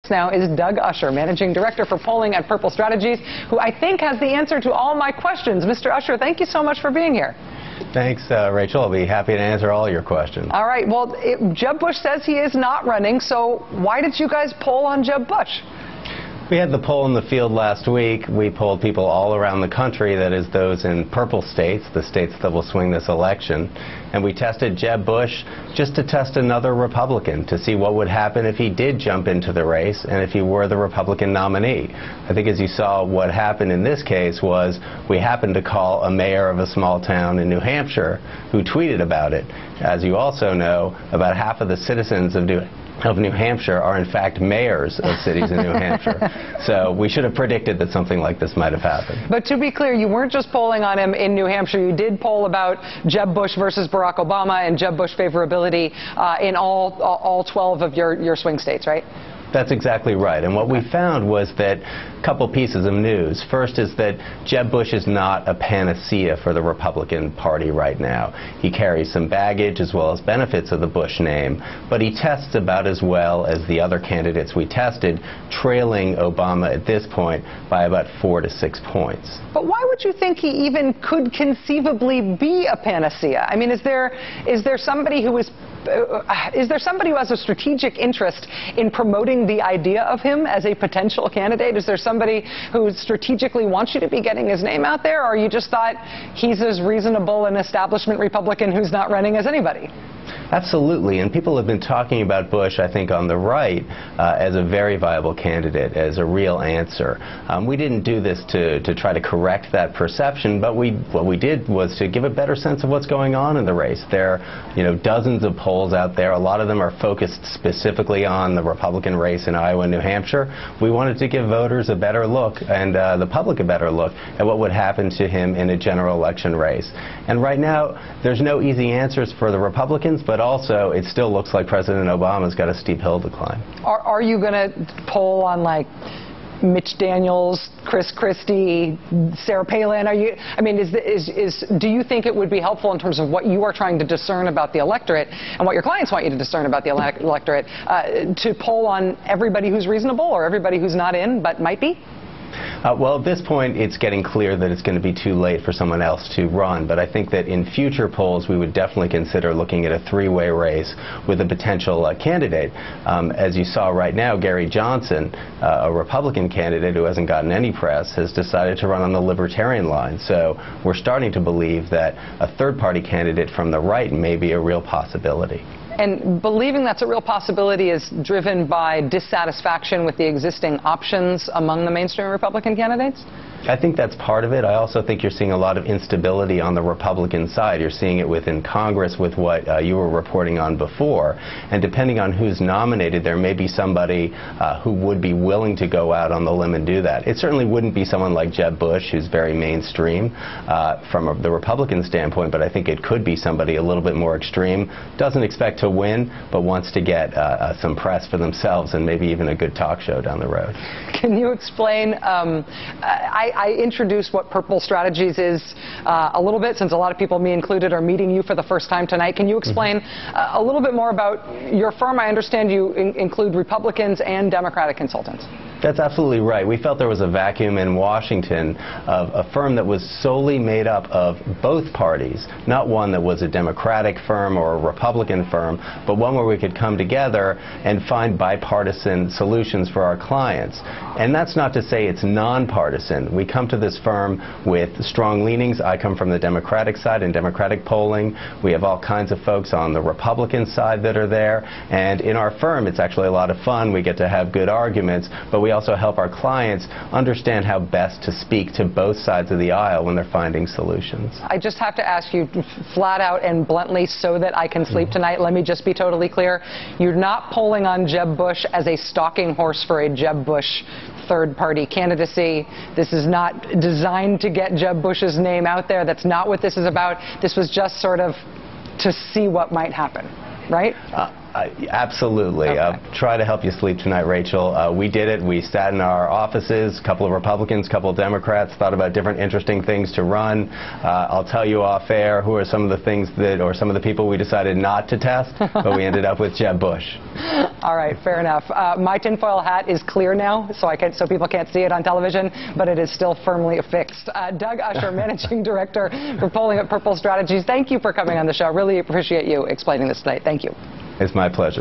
now is Doug Usher, Managing Director for Polling at Purple Strategies, who I think has the answer to all my questions. Mr. Usher, thank you so much for being here. Thanks, Rachel. I'll be happy to answer all your questions. All right. Well, Jeb Bush says he is not running, so why did you guys poll on Jeb Bush? We had the poll in the field last week. We polled people all around the country, that is those in purple states, the states that will swing this election. And we tested Jeb Bush just to test another Republican to see what would happen if he did jump into the race and if he were the Republican nominee. I think as you saw, what happened in this case was we happened to call a mayor of a small town in New Hampshire who tweeted about it. As you also know, about half of the citizens of New Hampshire are in fact mayors of cities in New Hampshire. So we should have predicted that something like this might have happened. But to be clear, you weren't just polling on him in New Hampshire. You did poll about Jeb Bush versus Barack Obama and Jeb Bush favorability in all 12 of your swing states, right? That's exactly right. And what we found was that a couple pieces of news. First is that Jeb Bush is not a panacea for the Republican Party right now. He carries some baggage as well as benefits of the Bush name, but he tests about as well as the other candidates we tested, trailing Obama at this point by about 4 to 6 points. But why would you think he even could conceivably be a panacea? I mean, is there somebody who has a strategic interest in promoting the idea of him as a potential candidate? Is there somebody who strategically wants you to be getting his name out there, or you just thought he's as reasonable an establishment Republican who's not running as anybody? Absolutely, and people have been talking about Bush, I think, on the right as a very viable candidate, as a real answer. We didn't do this to try to correct that perception, but what we did was to give a better sense of what's going on in the race. There are, dozens of polls out there. A lot of them are focused specifically on the Republican race in Iowa and New Hampshire. We wanted to give voters a better look and the public a better look at what would happen to him in a general election race. And right now, there's no easy answers for the Republicans, but also it still looks like President Obama's got a steep hill to climb. Are you going to poll on, like, Mitch Daniels, Chris Christie, Sarah Palin? Do you think it would be helpful in terms of what you are trying to discern about the electorate and what your clients want you to discern about the electorate to poll on everybody who's reasonable or everybody who's not in but might be? Well, at this point, it's getting clear that it's going to be too late for someone else to run. But I think that in future polls, we would definitely consider looking at a three-way race with a potential candidate. As you saw right now, Gary Johnson, a Republican candidate who hasn't gotten any press, has decided to run on the Libertarian line. So we're starting to believe that a third-party candidate from the right may be a real possibility. And believing that's a real possibility is driven by dissatisfaction with the existing options among the mainstream Republican candidates? I think that's part of it. I also think you're seeing a lot of instability on the Republican side. You're seeing it within Congress with what you were reporting on before. And depending on who's nominated, there may be somebody who would be willing to go out on the limb and do that. It certainly wouldn't be someone like Jeb Bush, who's very mainstream from the Republican standpoint, but I think it could be somebody a little bit more extreme. Doesn't expect to win, but wants to get some press for themselves and maybe even a good talk show down the road. Can you explain, I introduced what Purple Strategies is a little bit, since a lot of people, me included, are meeting you for the first time tonight. Can you explain a little bit more about your firm? I understand you include Republicans and Democratic consultants. That's absolutely right. We felt there was a vacuum in Washington of a firm that was solely made up of both parties, not one that was a Democratic firm or a Republican firm, but one where we could come together and find bipartisan solutions for our clients. And that's not to say it's nonpartisan. We come to this firm with strong leanings. I come from the Democratic side in Democratic polling. We have all kinds of folks on the Republican side that are there. And in our firm, it's actually a lot of fun. We get to have good arguments, but we also help our clients understand how best to speak to both sides of the aisle when they're finding solutions. I just have to ask you flat out and bluntly, so that I can sleep tonight, let me just be totally clear. You're not polling on Jeb Bush as a stalking horse for a Jeb Bush third-party candidacy. This is not designed to get Jeb Bush's name out there. That's not what this is about. This was just sort of to see what might happen, right? Absolutely. Okay. Try to help you sleep tonight, Rachel. We did it. We sat in our offices, a couple of Republicans, a couple of Democrats, thought about different interesting things to run. I'll tell you off air who are some of the things that, or some of the people we decided not to test, but we ended up with Jeb Bush. All right, fair enough. My tinfoil hat is clear now, so people can't see it on television, but it is still firmly affixed. Doug Usher, Managing Director for Polling at Purple Strategies, thank you for coming on the show. Really appreciate you explaining this tonight. Thank you. It's my pleasure.